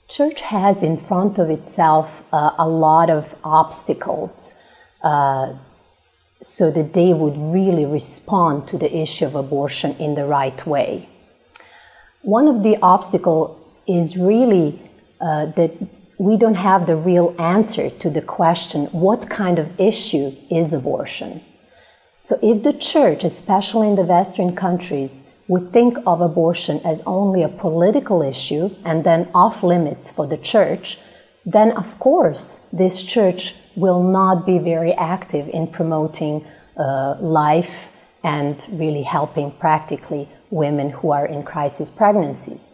church has in front of itself a lot of obstacles so that they would really respond to the issue of abortion in the right way. One of the obstacles is really that we don't have the real answer to the question, what kind of issue is abortion? So if the church, especially in the Western countries, would think of abortion as only a political issue and then off limits for the church, then of course this church will not be very active in promoting life and really helping practically women who are in crisis pregnancies.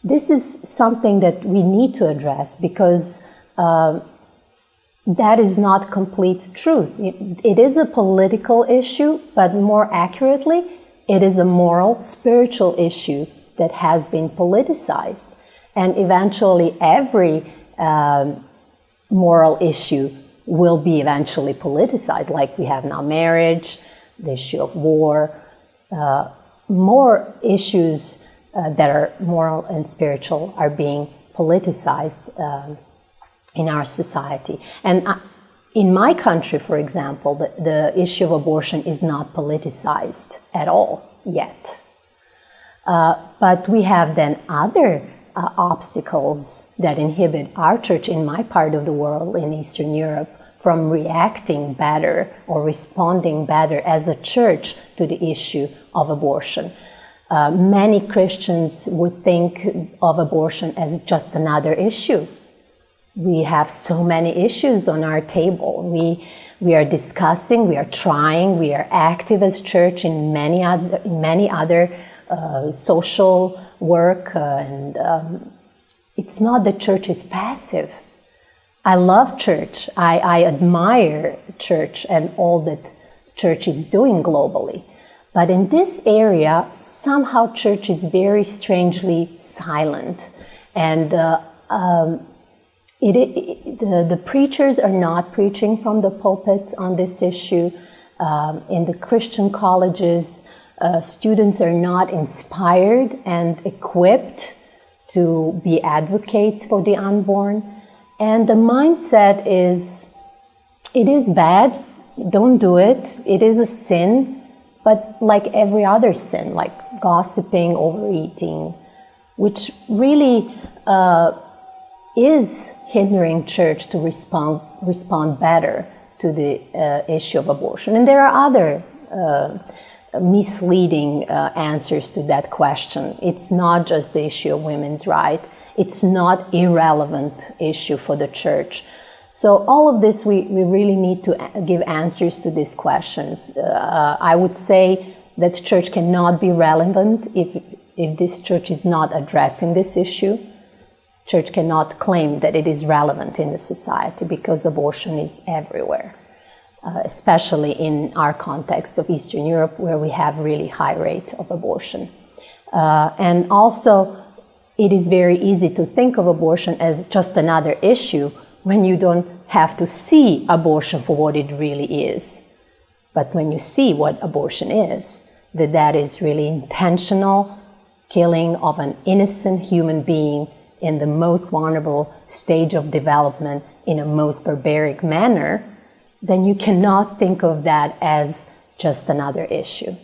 This is something that we need to address because that is not complete truth. It is a political issue, but more accurately, it is a moral, spiritual issue that has been politicized. And eventually every moral issue will be eventually politicized, like we have now marriage, the issue of war, more issues that are moral and spiritual are being politicized in our society. And in my country, for example, the issue of abortion is not politicized at all yet. But we have then other obstacles that inhibit our church in my part of the world, in Eastern Europe, from reacting better or responding better as a church to the issue of abortion. Many Christians would think of abortion as just another issue. We have so many issues on our table. We are discussing, we are trying, we are active as church in many other social work, and it's not that church is passive. I love church. I admire church and all that church is doing globally. But in this area, somehow church is very strangely silent. And the preachers are not preaching from the pulpits on this issue. In the Christian colleges, students are not inspired and equipped to be advocates for the unborn. And the mindset is, it is bad, don't do it, it is a sin, but like every other sin, like gossiping, overeating, which really is hindering church to respond better to the issue of abortion. And there are other misleading answers to that question. It's not just the issue of women's rights. It's not irrelevant issue for the church. So all of this, we really need to give answers to these questions. I would say that church cannot be relevant if this church is not addressing this issue. Church cannot claim that it is relevant in the society because abortion is everywhere, especially in our context of Eastern Europe, where we have really high rate of abortion. And also, it is very easy to think of abortion as just another issue when you don't have to see abortion for what it really is. But when you see what abortion is, that is really intentional killing of an innocent human being in the most vulnerable stage of development in a most barbaric manner, then you cannot think of that as just another issue.